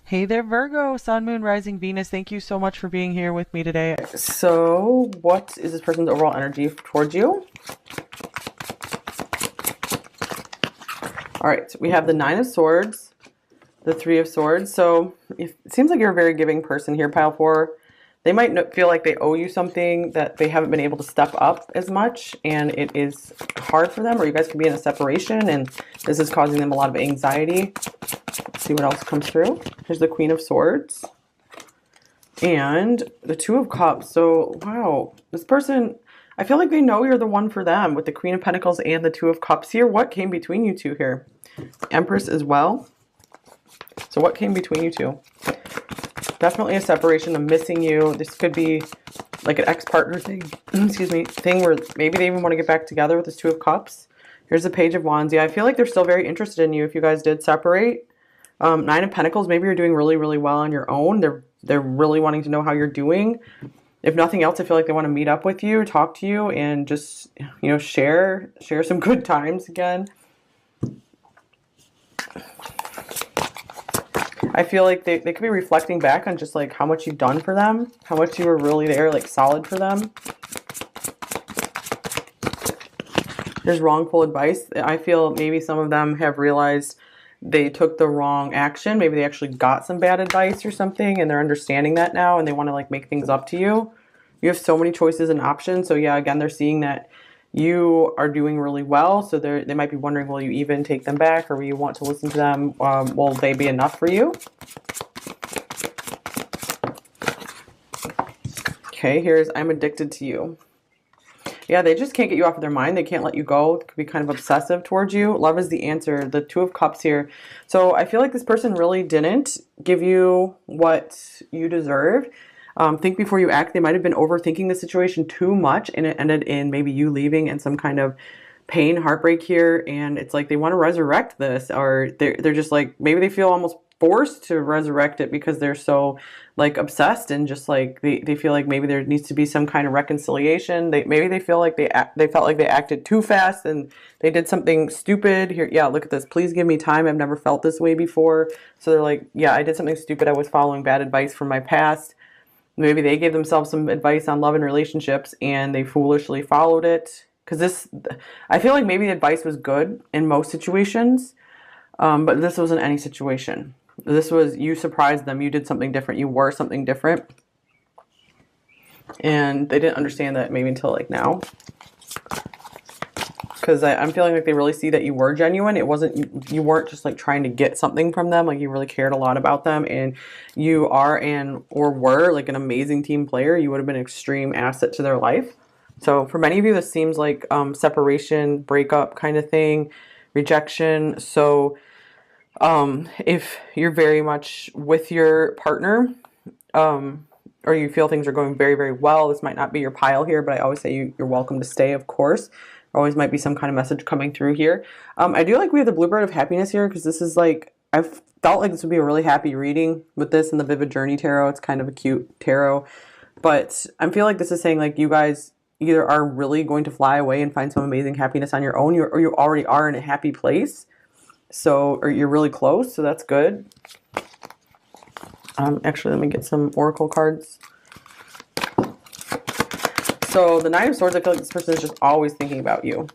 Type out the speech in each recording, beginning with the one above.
Hey there, Virgo, Sun, Moon, Rising, Venus. Thank you so much for being here with me today. So, what is this person's overall energy towards you? All right, we have the Nine of Swords, the Three of Swords. So, it seems like you're a very giving person here, pile four. They might feel like they owe you something that they haven't been able to step up as much, and it is hard for them, or you guys could be in a separation, and this is causing them a lot of anxiety. Let's see what else comes through. Here's the Queen of Swords and the Two of Cups. So, wow, this person, I feel like they know you're the one for them with the Queen of Pentacles and the Two of Cups here. What came between you two here? Empress as well. So what came between you two? Definitely a separation, of missing you. This could be like an ex-partner thing, excuse me, thing where maybe they even want to get back together with this Two of Cups. Here's the Page of Wands. Yeah, I feel like they're still very interested in you if you guys did separate. Nine of Pentacles, maybe you're doing really, really well on your own. They're really wanting to know how you're doing. If nothing else, I feel like they want to meet up with you, talk to you, and just, you know, share some good times again. I feel like they could be reflecting back on just like how much you've done for them, how much you were really there, like solid for them. There's wrongful advice. I feel maybe some of them have realized they took the wrong action. Maybe they actually got some bad advice or something, and they're understanding that now, and they want to like make things up to you. You have so many choices and options. So yeah, again, they're seeing that you are doing really well. So they might be wondering, will you even take them back, or will you want to listen to them? Will they be enough for you? Okay, here's I'm addicted to you. Yeah, they just can't get you off of their mind. They can't let you go. They could be kind of obsessive towards you. Love is the answer. The Two of Cups here. So I feel like this person really didn't give you what you deserved. Think before you act. They might have been overthinking the situation too much, and it ended in maybe you leaving and some kind of pain, heartbreak here. And it's like they want to resurrect this, or they're just like, maybe they feel almost forced to resurrect it because they're so like obsessed, and just like they feel like maybe there needs to be some kind of reconciliation. Maybe they feel like they felt like they acted too fast and they did something stupid here. Yeah, look at this. Please give me time. I've never felt this way before. So they're like, yeah, I did something stupid. I was following bad advice from my past. Maybe they gave themselves some advice on love and relationships and they foolishly followed it. Because I feel like maybe the advice was good in most situations, but this wasn't any situation. This was, you surprised them. You did something different. You were something different. And they didn't understand that maybe until like now. Because I'm feeling like they really see that you were genuine. It wasn't, you weren't just like trying to get something from them. Like you really cared a lot about them, and you are or were like an amazing team player. You would have been an extreme asset to their life. So for many of you, this seems like separation, breakup kind of thing, rejection. So if you're very much with your partner, or you feel things are going very, very well, this might not be your pile here, but I always say you're welcome to stay, of course. Always might be some kind of message coming through here. I do like we have the Bluebird of Happiness here, because this is like, I've felt like this would be a really happy reading with this and the Vivid Journey Tarot. It's kind of a cute tarot. But I feel like this is saying like you guys either are really going to fly away and find some amazing happiness on your own, or you already are in a happy place. So, or you're really close, so that's good. Actually, let me get some oracle cards. So the Nine of Swords, I feel like this person is just always thinking about you.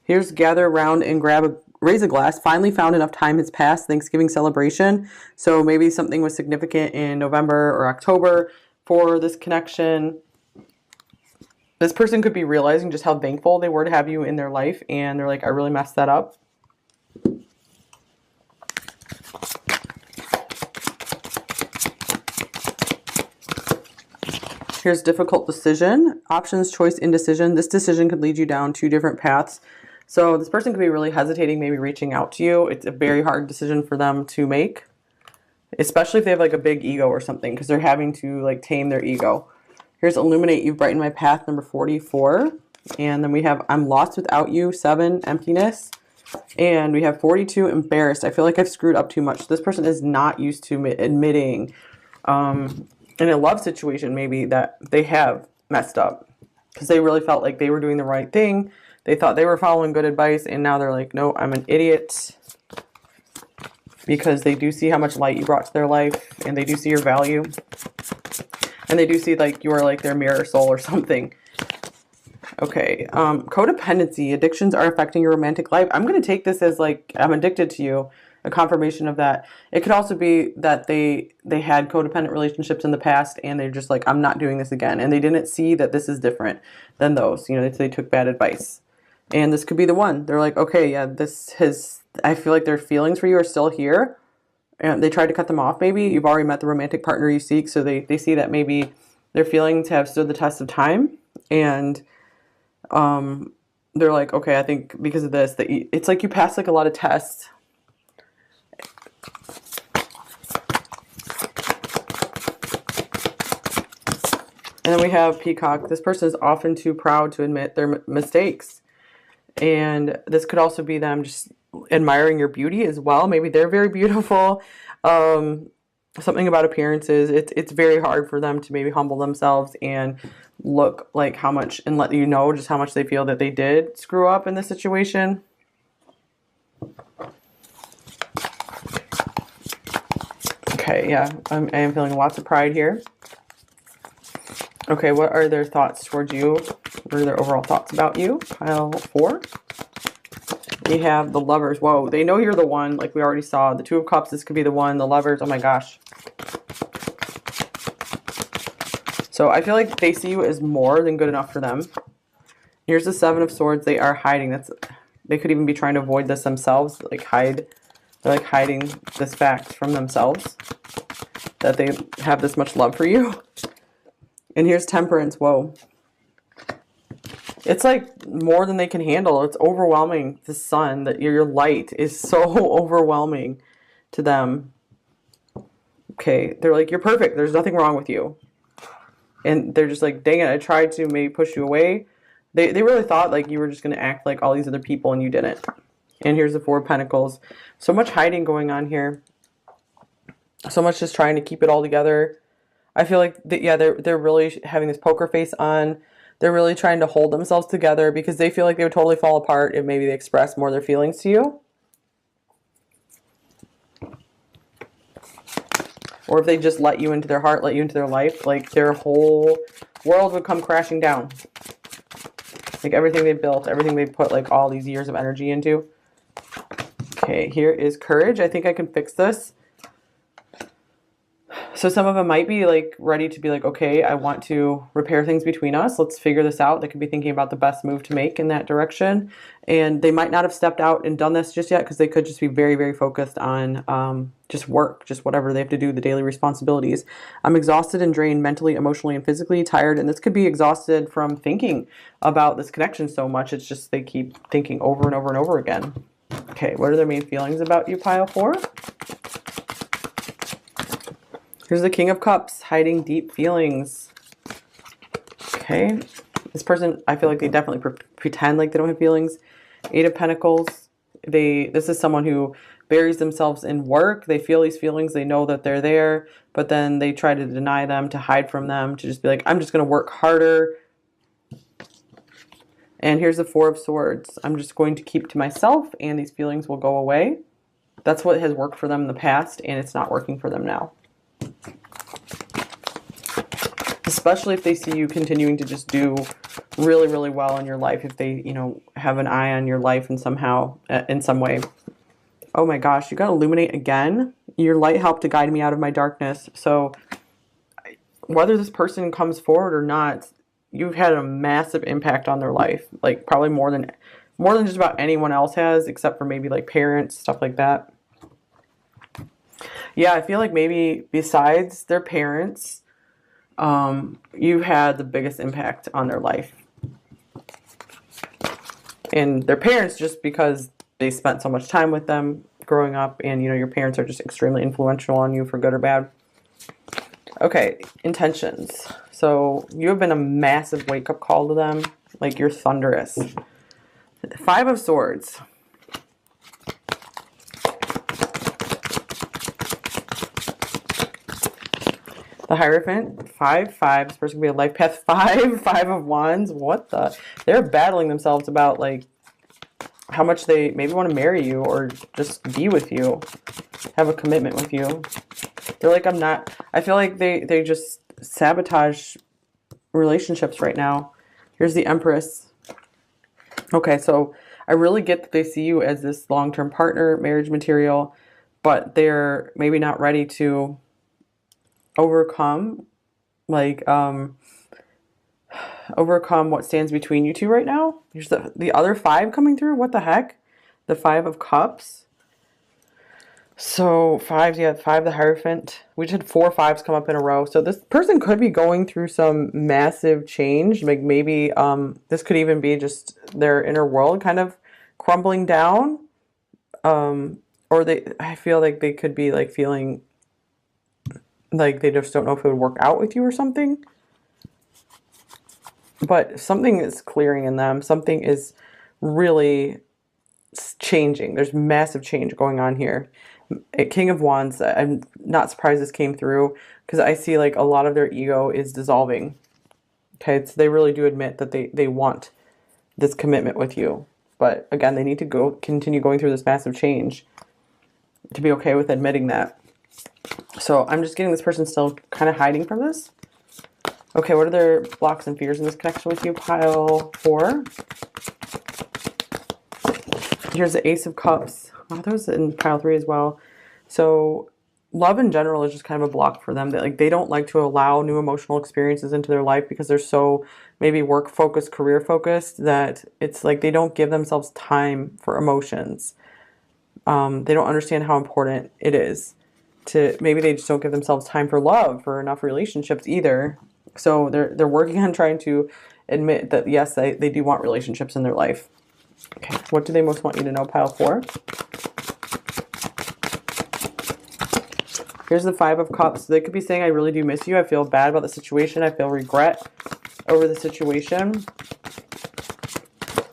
Here's gather around and raise a glass. Finally found enough time has passed. Thanksgiving celebration. So maybe something was significant in November or October for this connection. This person could be realizing just how thankful they were to have you in their life, and they're like, I really messed that up. Here's difficult decision, options, choice, indecision. This decision could lead you down two different paths. So this person could be really hesitating, maybe reaching out to you. It's a very hard decision for them to make, especially if they have like a big ego or something, because they're having to like tame their ego. Here's illuminate, you've brightened my path, number 44. And then we have I'm lost without you, 7, emptiness. And we have 42, embarrassed. I feel like I've screwed up too much. This person is not used to admitting, in a love situation maybe, that they have messed up, because they really felt like they were doing the right thing. They thought they were following good advice, and now they're like, no, I'm an idiot. because they do see how much light you brought to their life, and they do see your value, and they do see like you are like their mirror soul or something. Okay, codependency, addictions are affecting your romantic life. I'm going to take this as like, I'm addicted to you, a confirmation of that. It could also be that they had codependent relationships in the past, and they're just like, I'm not doing this again. And they didn't see that this is different than those. You know, they took bad advice. And this could be the one. They're like, okay, yeah, I feel like their feelings for you are still here. And they tried to cut them off maybe. You've already met the romantic partner you seek, so they see that maybe their feelings have stood the test of time. And they're like, okay, I think because of this, it's like you pass like a lot of tests. And then we have Peacock. This person is often too proud to admit their mistakes. And this could also be them just admiring your beauty as well. Maybe they're very beautiful. Something about appearances. It's very hard for them to maybe humble themselves and look like how much, and let you know just how much they feel that they did screw up in this situation. Okay, yeah, I am feeling lots of pride here. Okay, what are their thoughts towards you? What are their overall thoughts about you? Pile 4. We have the Lovers. Whoa, they know you're the one, like we already saw. The Two of Cups, this could be the one. The Lovers, oh my gosh. So I feel like they see you as more than good enough for them. Here's the Seven of Swords. They are hiding. They could even be trying to avoid this themselves. They're like hiding this fact from themselves, that they have this much love for you. And here's Temperance. Whoa. It's like more than they can handle. It's overwhelming. The sun, that your light is so overwhelming to them. Okay, they're like, you're perfect. There's nothing wrong with you. And they're just like, dang it, I tried to maybe push you away. They really thought like you were just going to act like all these other people, and you didn't. And here's the Four of Pentacles. So much hiding going on here. So much just trying to keep it all together. I feel like, they're really having this poker face on. They're really trying to hold themselves together because they feel like they would totally fall apart if maybe they express more of their feelings to you. Or if they just let you into their heart, let you into their life, like their whole world would come crashing down. Like everything they built, everything they put like all these years of energy into. Okay, here is Courage. I think I can fix this. So some of them might be like ready to be like, okay, I want to repair things between us. Let's figure this out. They could be thinking about the best move to make in that direction. And they might not have stepped out and done this just yet because they could just be very, very focused on just work, just whatever they have to do, the daily responsibilities. I'm exhausted and drained mentally, emotionally, and physically, tired. And this could be exhausted from thinking about this connection so much. It's just they keep thinking over and over and over again. Okay, what are their main feelings about you, pile 4? Here's the King of Cups, hiding deep feelings. Okay. This person, I feel like they definitely pretend like they don't have feelings. Eight of Pentacles. This is someone who buries themselves in work. They feel these feelings. They know that they're there, but then they try to deny them, to hide from them, to just be like, I'm just going to work harder. And here's the Four of Swords. I'm just going to keep to myself, and these feelings will go away. That's what has worked for them in the past, and it's not working for them now. Especially if they see you continuing to just do really, really well in your life. If they, have an eye on your life and somehow, in some way. Oh my gosh, you got Illuminate again. Your light helped to guide me out of my darkness. So whether this person comes forward or not, you've had a massive impact on their life. Like probably more than just about anyone else has, except for maybe like parents, stuff like that. Yeah, I feel like maybe besides their parents, you've had the biggest impact on their life. And their parents, just because they spent so much time with them growing up, and your parents are just extremely influential on you for good or bad. Okay, intentions. So you have been a massive wake-up call to them. Like you're thunderous. Five of Swords. The Hierophant, 5-5. This person could be a life path 5 of Wands. What the? They're battling themselves about like how much they maybe want to marry you or just be with you, have a commitment with you. They're like, I feel like they just sabotage relationships right now. Here's the Empress. Okay, so I really get that they see you as this long-term partner, marriage material, but they're maybe not ready to overcome, like, overcome what stands between you two right now. Here's the other 5 coming through. What the heck? The 5 of Cups. So 5, yeah, 5, the Hierophant. We just had 4 5s come up in a row. So this person could be going through some massive change. Like maybe this could even be just their inner world kind of crumbling down. Or I feel like they could be like feeling like they just don't know if it would work out with you or something. But something is clearing in them. Something is really changing. There's massive change going on here. King of Wands, I'm not surprised this came through because I see like a lot of their ego is dissolving. Okay, so they really do admit that they want this commitment with you. But again, they need to continue going through this massive change to be okay with admitting that. So I'm just getting this person still kind of hiding from this. Okay, what are their blocks and fears in this connection with you? Pile 4. Here's the Ace of Cups. Oh, that was in pile 3 as well. So love in general is just kind of a block for them. They don't like to allow new emotional experiences into their life because they're so maybe work focused, career focused, that it's like they don't give themselves time for emotions. They don't understand how important it is to, maybe they just don't give themselves time for love, for enough relationships either. So they're working on trying to admit that yes, they do want relationships in their life. Okay, what do they most want you to know, pile 4? Here's the 5 of Cups. They could be saying, I really do miss you. I feel bad about the situation. I feel regret over the situation.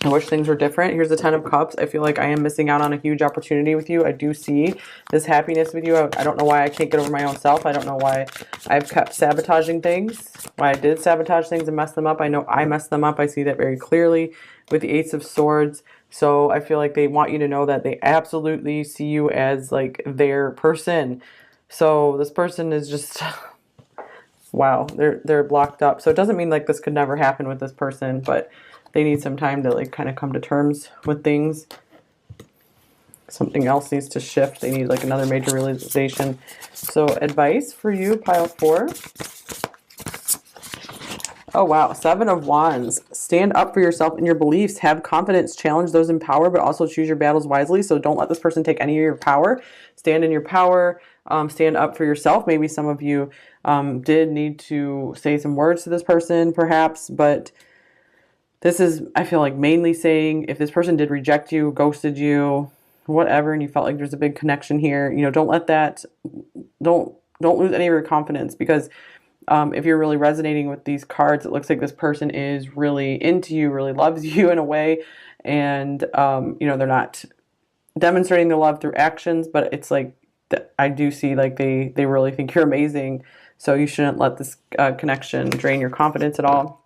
I wish things were different. Here's the 10 of Cups. I feel like I am missing out on a huge opportunity with you. I do see this happiness with you. I don't know why I can't get over my own self. I don't know why I've kept sabotaging things. Why I did sabotage things and mess them up. I know I messed them up. I see that very clearly with the Ace of Swords. So I feel like they want you to know that they absolutely see you as like their person. So this person is just, wow, they're blocked up. So it doesn't mean like this could never happen with this person, but they need some time to like kind of come to terms with things. Something else needs to shift. They need like another major realization. So advice for you, pile 4. Oh, wow. 7 of Wands. Stand up for yourself and your beliefs. Have confidence. Challenge those in power, but also choose your battles wisely. So don't let this person take any of your power. Stand in your power. Stand up for yourself. Maybe some of you did need to say some words to this person, perhaps. But this is, I feel like, mainly saying if this person did reject you, ghosted you, whatever, and you felt like there's a big connection here, you know, don't let that, don't lose any of your confidence, because if you're really resonating with these cards, it looks like this person is really into you, really loves you in a way. And, you know, they're not demonstrating their love through actions, but it's like, I do see like they really think you're amazing. So you shouldn't let this connection drain your confidence at all.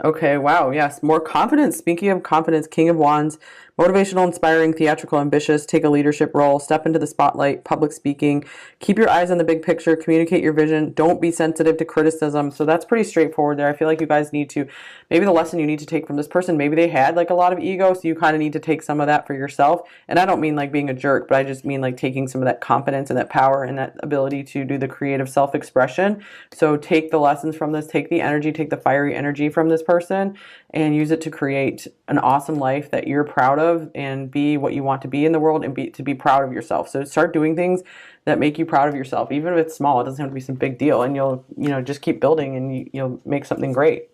Okay, wow, yes, more confidence. Speaking of confidence, King of Wands, motivational, inspiring, theatrical, ambitious, take a leadership role, step into the spotlight, public speaking, keep your eyes on the big picture, communicate your vision, don't be sensitive to criticism. So that's pretty straightforward there. I feel like you guys need to, maybe the lesson you need to take from this person, maybe they had like a lot of ego, so you kind of need to take some of that for yourself. And I don't mean like being a jerk, but I just mean like taking some of that confidence and that power and that ability to do the creative self-expression. So take the lessons from this, take the energy, take the fiery energy from this person and use it to create an awesome life that you're proud of and be what you want to be in the world and to be proud of yourself. So start doing things that make you proud of yourself, even if it's small. It doesn't have to be some big deal, and you'll, you know, just keep building and you'll make something great.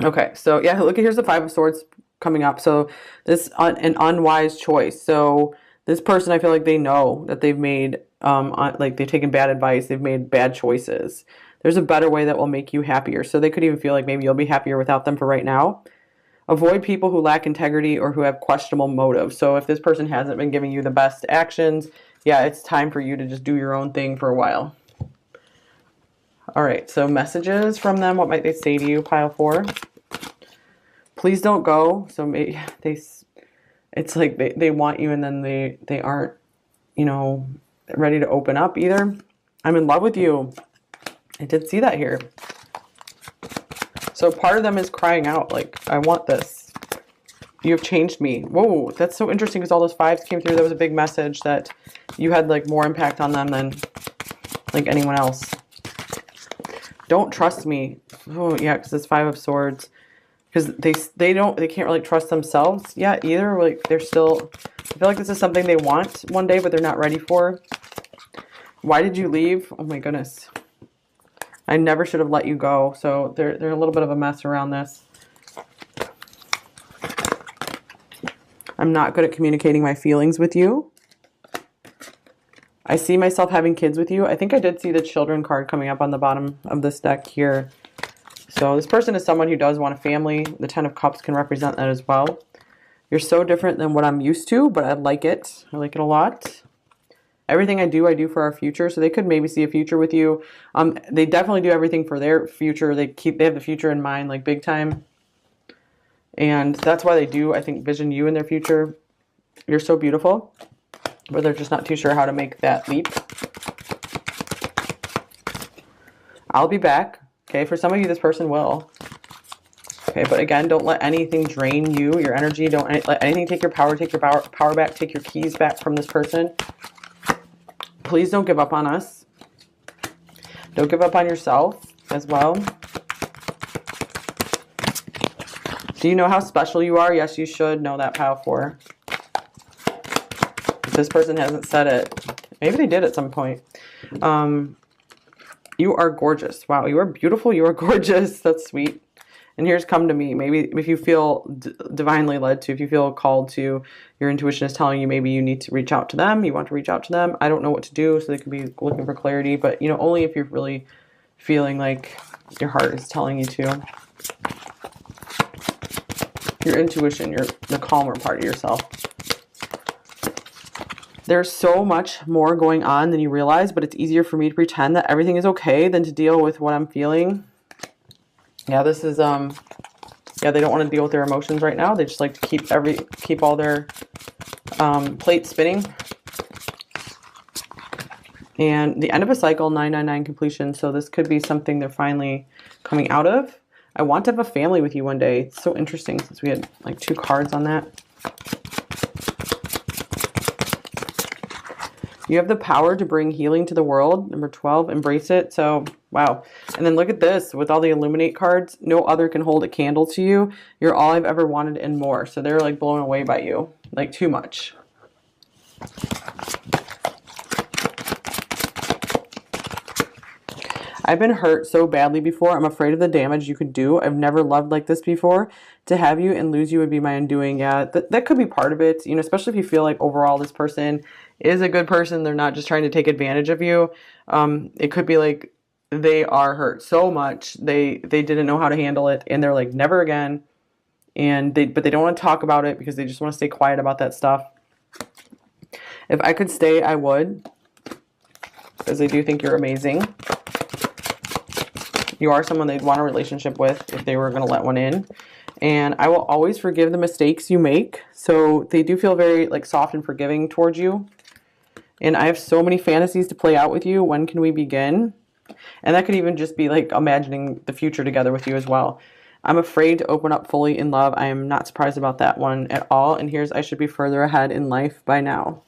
Okay, so yeah, look, here's the 5 of Swords coming up. So this an unwise choice. So this person, I feel like they know that they've made like they've taken bad advice, they've made bad choices. There's a better way that will make you happier. So they could even feel like maybe you'll be happier without them for right now. Avoid people who lack integrity or who have questionable motives. So if this person hasn't been giving you the best actions, yeah, it's time for you to just do your own thing for a while. All right, so messages from them. What might they say to you, pile 4? Please don't go. So maybe it's like they want you and then they aren't, you know, ready to open up either. I'm in love with you. I did see that here. So part of them is crying out like, I want this. You have changed me. Whoa, that's so interesting because all those fives came through. That was a big message that you had like more impact on them than like anyone else. Don't trust me. Oh yeah, because it's Five of Swords. Because they can't really trust themselves yet either. Like they're still, I feel like this is something they want one day, but they're not ready for. Why did you leave? Oh my goodness. I never should have let you go. So they're a little bit of a mess around this. I'm not good at communicating my feelings with you. I see myself having kids with you. I think I did see the children card coming up on the bottom of this deck here. So this person is someone who does want a family. The Ten of Cups can represent that as well. You're so different than what I'm used to, but I like it. I like it a lot. Everything I do for our future. So they could maybe see a future with you. They definitely do everything for their future. They have the future in mind, like big time. And that's why they do, I think, vision you in their future. You're so beautiful, but they're just not too sure how to make that leap. I'll be back. Okay, for some of you, this person will. Okay, but again, don't let anything drain you, your energy. Don't let anything take your power back, take your keys back from this person. Please don't give up on us. Don't give up on yourself as well. Do you know how special you are? Yes, you should know that, Pile 4. If this person hasn't said it, maybe they did at some point. You are gorgeous. Wow, you are beautiful. You are gorgeous. That's sweet. And here's come to me. Maybe if you feel divinely led to, if you feel called to, your intuition is telling you maybe you need to reach out to them. You want to reach out to them. I don't know what to do, so they could be looking for clarity. But, you know, only if you're really feeling like your heart is telling you to. Your intuition, the calmer part of yourself. There's so much more going on than you realize, but it's easier for me to pretend that everything is okay than to deal with what I'm feeling. Yeah, this is, yeah, they don't want to deal with their emotions right now. They just like to keep all their plates spinning. And the end of a cycle, 999 completion. So this could be something they're finally coming out of. I want to have a family with you one day. It's so interesting since we had like 2 cards on that. You have the power to bring healing to the world. Number 12, embrace it. So, wow. And then look at this. With all the Illuminate cards, no other can hold a candle to you. You're all I've ever wanted and more. So they're like blown away by you. Like too much. I've been hurt so badly before. I'm afraid of the damage you could do. I've never loved like this before. To have you and lose you would be my undoing. Yeah, that could be part of it. You know, especially if you feel like overall this person is a good person. They're not just trying to take advantage of you. It could be like they are hurt so much. They didn't know how to handle it. And they're like, never again. But they don't want to talk about it because they just want to stay quiet about that stuff. If I could stay, I would. Because they do think you're amazing. You are someone they'd want a relationship with if they were going to let one in. And I will always forgive the mistakes you make. So they do feel very like soft and forgiving towards you. And I have so many fantasies to play out with you. When can we begin? And that could even just be like imagining the future together with you as well. I'm afraid to open up fully in love. I am not surprised about that one at all. And here's I should be further ahead in life by now.